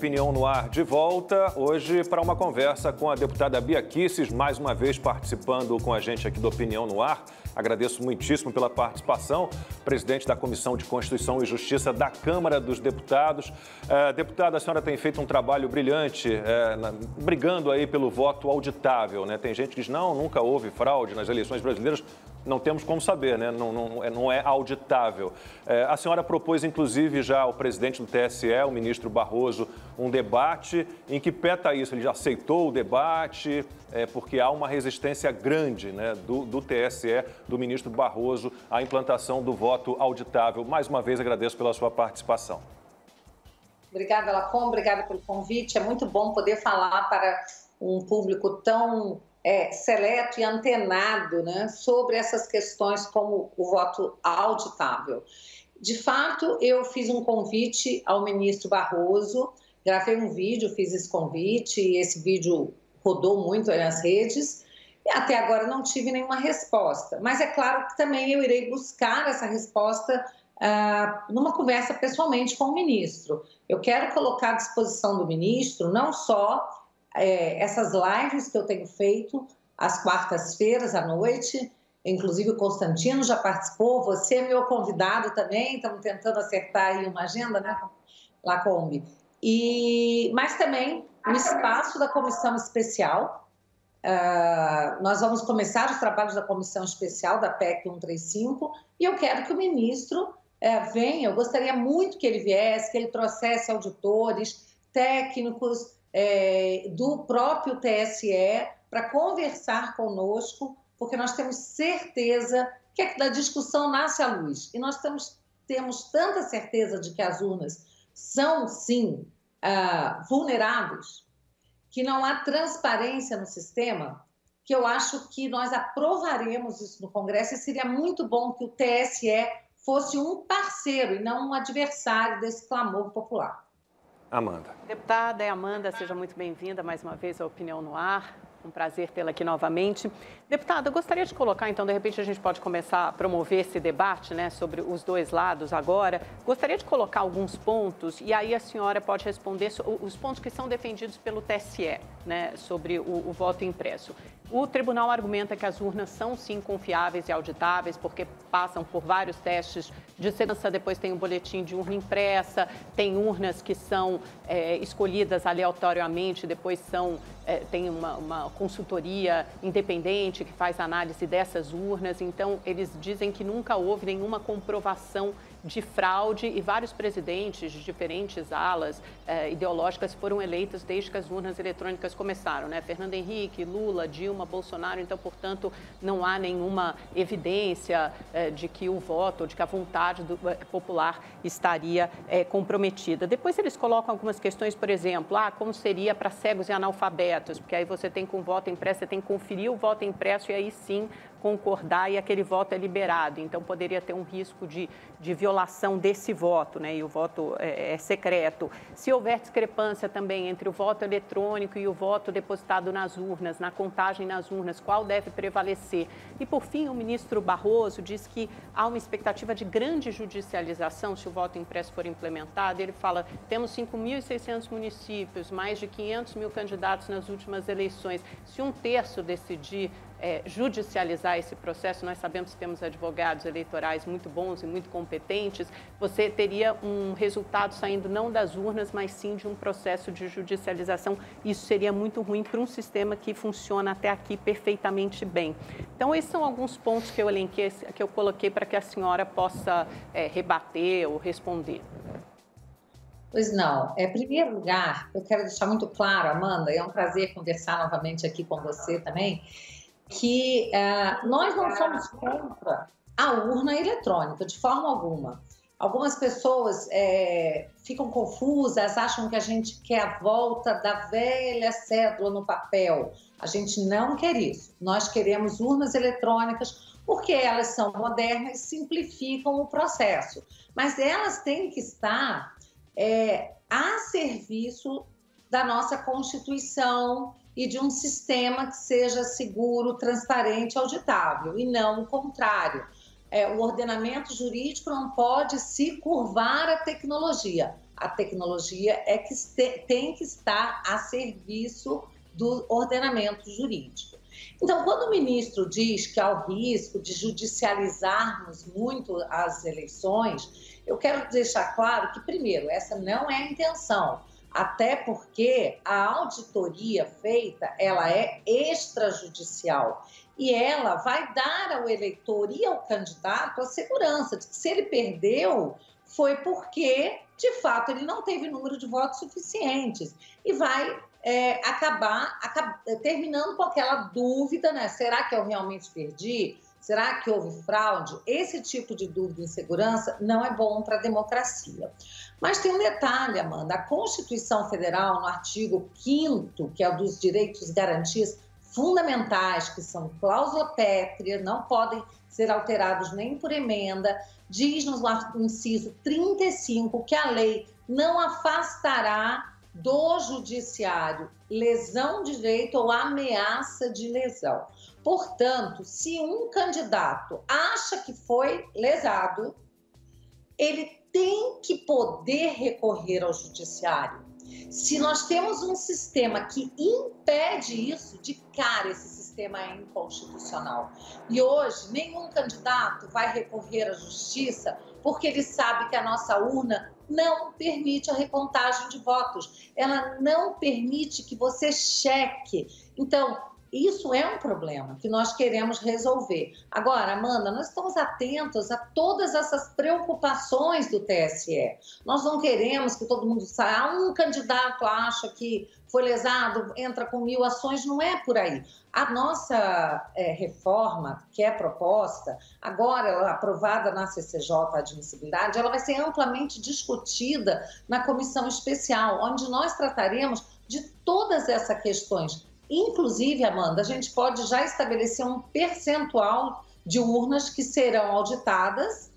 Opinião no Ar de volta, hoje para uma conversa com a deputada Bia Kicis, mais uma vez participando com a gente aqui do Opinião no Ar. Agradeço muitíssimo pela participação, presidente da Comissão de Constituição e Justiça da Câmara dos Deputados. Deputada, a senhora tem feito um trabalho brilhante, brigando aí pelo voto auditável, né? Tem gente que diz, não, nunca houve fraude nas eleições brasileiras. Não temos como saber, né? Não é auditável. A senhora propôs, inclusive, já ao presidente do TSE, o ministro Barroso, um debate. Em que pé está isso? Ele já aceitou o debate? Porque há uma resistência grande, né, do TSE, do ministro Barroso, à implantação do voto auditável. Mais uma vez, agradeço pela sua participação. Obrigada, Lacom, obrigada pelo convite. É muito bom poder falar para um público tão seleto e antenado, né, sobre essas questões como o voto auditável. De fato, eu fiz um convite ao ministro Barroso, gravei um vídeo, fiz esse convite, e esse vídeo rodou muito nas redes, e até agora não tive nenhuma resposta. Mas é claro que também eu irei buscar essa resposta numa conversa pessoalmente com o ministro. Eu quero colocar à disposição do ministro não só essas lives que eu tenho feito às quartas-feiras à noite, inclusive o Constantino já participou, você é meu convidado também, estamos tentando acertar aí uma agenda, né, Lacombe? Mas também no espaço da comissão especial, nós vamos começar os trabalhos da comissão especial da PEC 135 e eu quero que o ministro venha, eu gostaria muito que ele viesse, que ele trouxesse auditores, técnicos, do próprio TSE para conversar conosco, porque nós temos certeza que da discussão nasce a luz. E nós temos tanta certeza de que as urnas são, sim, vulneráveis, que não há transparência no sistema, que eu acho que nós aprovaremos isso no Congresso e seria muito bom que o TSE fosse um parceiro e não um adversário desse clamor popular. Amanda. Deputada, Amanda, seja muito bem-vinda mais uma vez à Opinião no Ar. Um prazer tê-la aqui novamente. Deputada, eu gostaria de colocar, então, de repente a gente pode começar a promover esse debate, né, sobre os dois lados agora. Gostaria de colocar alguns pontos e aí a senhora pode responder os pontos que são defendidos pelo TSE, né, sobre o voto impresso. O tribunal argumenta que as urnas são, sim, confiáveis e auditáveis, porque passam por vários testes de segurança, depois tem um boletim de urna impressa, tem urnas que são escolhidas aleatoriamente, depois tem uma consultoria independente que faz análise dessas urnas. Então, eles dizem que nunca houve nenhuma comprovação de fraude e vários presidentes de diferentes alas ideológicas foram eleitos desde que as urnas eletrônicas começaram, né? Fernando Henrique, Lula, Dilma, Bolsonaro. Então, portanto, não há nenhuma evidência de que o voto, de que a vontade popular estaria comprometida. Depois eles colocam algumas questões, por exemplo, como seria para cegos e analfabetos, porque aí você tem com o voto impresso, você tem que conferir o voto impresso e aí sim concordar e aquele voto é liberado. Então, poderia ter um risco de violação desse voto, né? E o voto é secreto. Se houver discrepância também entre o voto eletrônico e o voto depositado nas urnas, na contagem nas urnas, qual deve prevalecer? E, por fim, o ministro Barroso diz que há uma expectativa de grande judicialização se o voto impresso for implementado. Ele fala, temos 5.600 municípios, mais de 500 mil candidatos nas últimas eleições. Se um terço decidir judicializar esse processo, nós sabemos que temos advogados eleitorais muito bons e muito competentes, você teria um resultado saindo não das urnas, mas sim de um processo de judicialização. Isso seria muito ruim para um sistema que funciona até aqui perfeitamente bem. Então, esses são alguns pontos que eu elenquei, que eu coloquei para que a senhora possa rebater ou responder. Pois não. Em primeiro lugar, eu quero deixar muito claro, Amanda, é um prazer conversar novamente aqui com você também, que nós não somos contra a urna eletrônica, de forma alguma. Algumas pessoas ficam confusas, acham que a gente quer a volta da velha cédula no papel. A gente não quer isso. Nós queremos urnas eletrônicas porque elas são modernas e simplificam o processo. Mas elas têm que estar a serviço da nossa Constituição e de um sistema que seja seguro, transparente, auditável, e não o contrário. O ordenamento jurídico não pode se curvar à tecnologia. a tecnologia é que tem que estar a serviço do ordenamento jurídico. Então, quando o ministro diz que há o risco de judicializarmos muito as eleições, eu quero deixar claro que, primeiro, essa não é a intenção, até porque a auditoria feita, ela é extrajudicial e ela vai dar ao eleitor e ao candidato a segurança de que se ele perdeu, foi porque, de fato, ele não teve número de votos suficientes e vai acabar terminando com aquela dúvida, né? Será que eu realmente perdi? Será que houve fraude? Esse tipo de dúvida e insegurança não é bom para a democracia. Mas tem um detalhe, Amanda. A Constituição Federal, no artigo 5º, que é o dos direitos e garantias fundamentais, que são cláusula pétrea, não podem ser alterados nem por emenda, diz no inciso 35 que a lei não afastará do judiciário lesão de direito ou ameaça de lesão. Portanto, se um candidato acha que foi lesado, ele tem que poder recorrer ao judiciário. Se nós temos um sistema que impede isso, de cara esse sistema é inconstitucional. E hoje nenhum candidato vai recorrer à justiça porque ele sabe que a nossa urna não permite a recontagem de votos. Ela não permite que você cheque. Então, isso é um problema que nós queremos resolver. Agora, Amanda, nós estamos atentos a todas essas preocupações do TSE. Nós não queremos que todo mundo saia. Um candidato acha que foi lesado, entra com 1000 ações, não é por aí. A nossa reforma, que é proposta, agora ela aprovada na CCJ, a admissibilidade, ela vai ser amplamente discutida na comissão especial, onde nós trataremos de todas essas questões. Inclusive, Amanda, a gente pode já estabelecer um percentual de urnas que serão auditadas,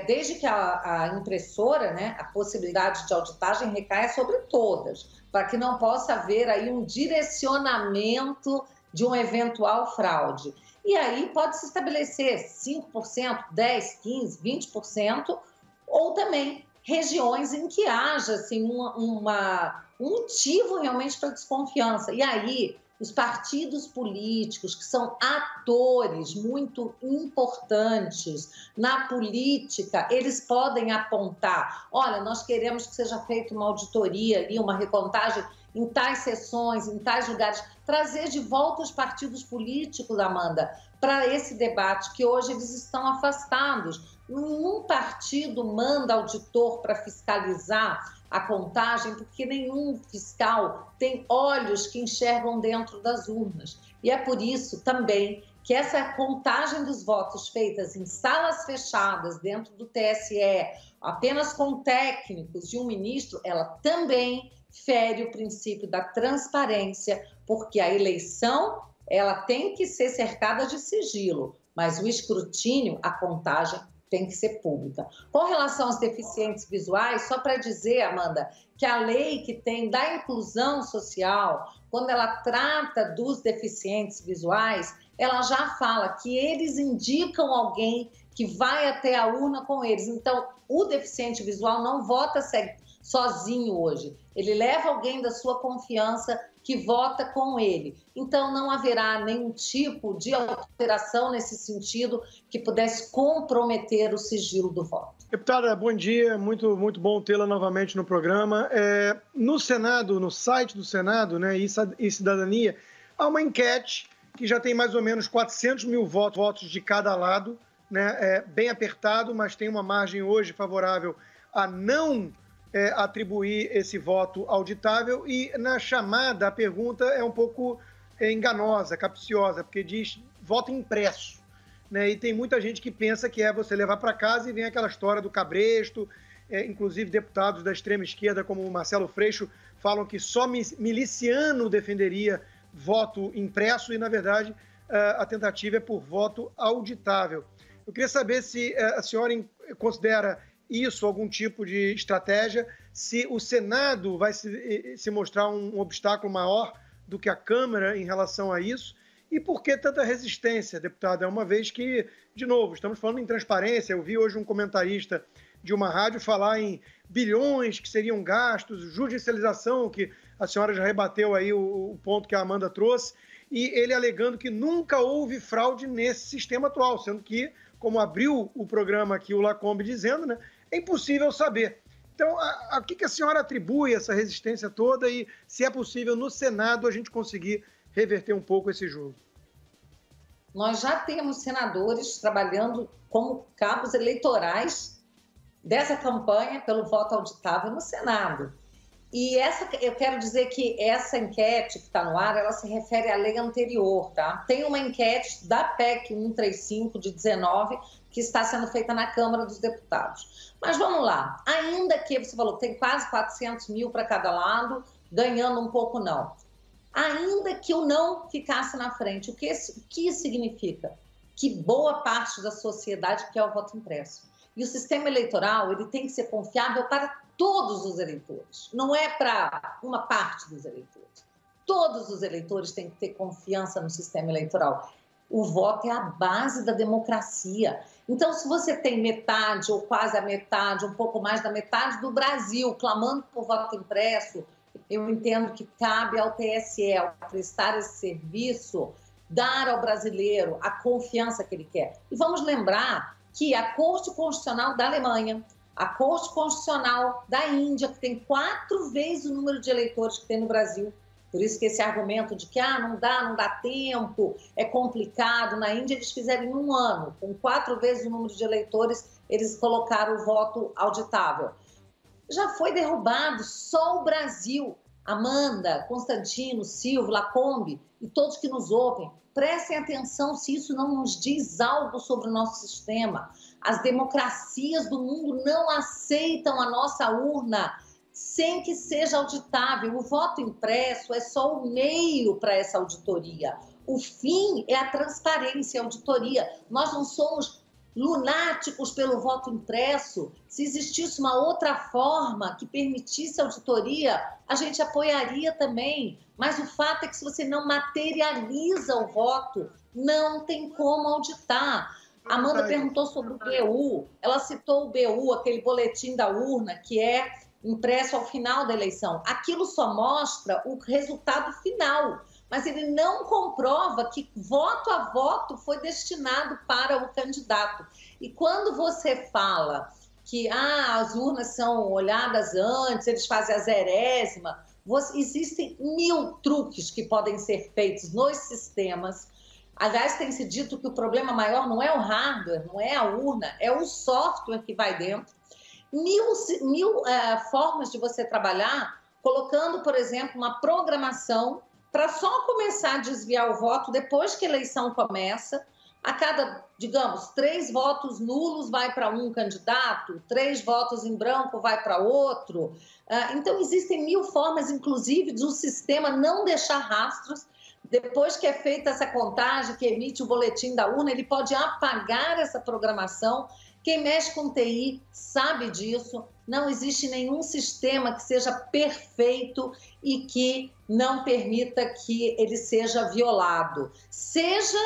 desde que a impressora, né, a possibilidade de auditagem recaia sobre todas, para que não possa haver aí um direcionamento de um eventual fraude. E aí pode-se estabelecer 5%, 10%, 15%, 20%, ou também regiões em que haja assim, um motivo realmente para desconfiança. E aí, os partidos políticos, que são atores muito importantes na política, eles podem apontar, olha, nós queremos que seja feita uma auditoria ali, uma recontagem em tais sessões, em tais lugares, trazer de volta os partidos políticos, Amanda, para esse debate, que hoje eles estão afastados. Nenhum partido manda auditor para fiscalizar a contagem, porque nenhum fiscal tem olhos que enxergam dentro das urnas. E é por isso também que essa contagem dos votos feitas em salas fechadas dentro do TSE, apenas com técnicos e um ministro, ela também fere o princípio da transparência, porque a eleição ela tem que ser cercada de sigilo, mas o escrutínio, a contagem, tem que ser pública. Com relação aos deficientes visuais, só para dizer, Amanda, que a lei que tem da inclusão social, quando ela trata dos deficientes visuais, ela já fala que eles indicam alguém que vai até a urna com eles. Então, o deficiente visual não vota sozinho hoje. Ele leva alguém da sua confiança que vota com ele. Então, não haverá nenhum tipo de alteração nesse sentido que pudesse comprometer o sigilo do voto. Deputada, bom dia. Muito bom tê-la novamente no programa. No Senado, no site do Senado, né, e Cidadania, há uma enquete que já tem mais ou menos 400 mil votos de cada lado, né, bem apertado, mas tem uma margem hoje favorável a não atribuir esse voto auditável, e na chamada a pergunta é um pouco enganosa, capciosa, porque diz voto impresso, né? E tem muita gente que pensa que é você levar para casa e vem aquela história do cabresto, inclusive deputados da extrema esquerda como o Marcelo Freixo falam que só miliciano defenderia voto impresso e, na verdade, a tentativa é por voto auditável. Eu queria saber se a senhora considera isso algum tipo de estratégia, se o Senado vai se mostrar um obstáculo maior do que a Câmara em relação a isso, e por que tanta resistência, deputada? Uma vez que, de novo, estamos falando em transparência, eu vi hoje um comentarista de uma rádio falar em bilhões que seriam gastos, judicialização, que a senhora já rebateu aí o ponto que a Amanda trouxe, e ele alegando que nunca houve fraude nesse sistema atual, sendo que, como abriu o programa aqui o Lacombe dizendo, né, é impossível saber. Então, a que a senhora atribui essa resistência toda e se é possível no Senado a gente conseguir reverter um pouco esse jogo? Nós já temos senadores trabalhando como cabos eleitorais dessa campanha pelo voto auditável no Senado. E eu quero dizer que essa enquete que está no ar, ela se refere à lei anterior, tá? Tem uma enquete da PEC 135 de 19 que está sendo feita na Câmara dos Deputados. Mas vamos lá, ainda que você falou que tem quase 400 mil para cada lado, ganhando um pouco não. Ainda que o não ficasse na frente, o que isso significa? Que boa parte da sociedade quer o voto impresso. E o sistema eleitoral ele tem que ser confiável para todos os eleitores, não é para uma parte dos eleitores. Todos os eleitores têm que ter confiança no sistema eleitoral. O voto é a base da democracia. Então, se você tem metade ou quase a metade, um pouco mais da metade do Brasil clamando por voto impresso, eu entendo que cabe ao TSE, ao prestar esse serviço, dar ao brasileiro a confiança que ele quer. E vamos lembrar que a Corte Constitucional da Alemanha, a Corte Constitucional da Índia, que tem 4 vezes o número de eleitores que tem no Brasil, por isso que esse argumento de que não dá tempo, é complicado. Na Índia eles fizeram em 1 ano, com 4 vezes o número de eleitores, eles colocaram o voto auditável. Já foi derrubado só o Brasil. Amanda, Constantino, Silvio, Lacombe e todos que nos ouvem, prestem atenção se isso não nos diz algo sobre o nosso sistema. As democracias do mundo não aceitam a nossa urna sem que seja auditável. O voto impresso é só o meio para essa auditoria. O fim é a transparência, a auditoria. Nós não somos lunáticos pelo voto impresso. Se existisse uma outra forma que permitisse a auditoria, a gente apoiaria também. Mas o fato é que se você não materializa o voto, não tem como auditar. A Amanda perguntou sobre o BU. Ela citou o BU, aquele boletim da urna, que é impresso ao final da eleição. Aquilo só mostra o resultado final, mas ele não comprova que voto a voto foi destinado para o candidato. E quando você fala que as urnas são olhadas antes, eles fazem a zerésima, existem 1000 truques que podem ser feitos nos sistemas. Aliás, tem se dito que o problema maior não é o hardware, não é a urna, é o software que vai dentro. 1000 formas de você trabalhar, colocando, por exemplo, uma programação para só começar a desviar o voto depois que a eleição começa. A cada, digamos, 3 votos nulos vai para um candidato, 3 votos em branco vai para outro. Então, existem 1000 formas, inclusive, do sistema não deixar rastros. Depois que é feita essa contagem, que emite o boletim da urna, ele pode apagar essa programação. Quem mexe com TI sabe disso. Não existe nenhum sistema que seja perfeito e que não permita que ele seja violado, seja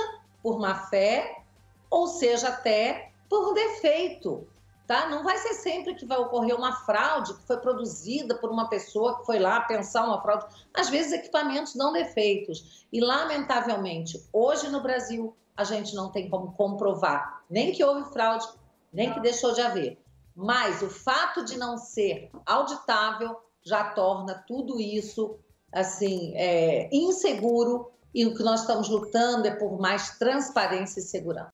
por má fé ou seja até por defeito, tá? Não vai ser sempre que vai ocorrer uma fraude que foi produzida por uma pessoa que foi lá pensar uma fraude. Às vezes equipamentos dão defeitos e, lamentavelmente, hoje no Brasil a gente não tem como comprovar nem que houve fraude, nem que deixou de haver. Mas o fato de não ser auditável já torna tudo isso assim, inseguro, e o que nós estamos lutando é por mais transparência e segurança.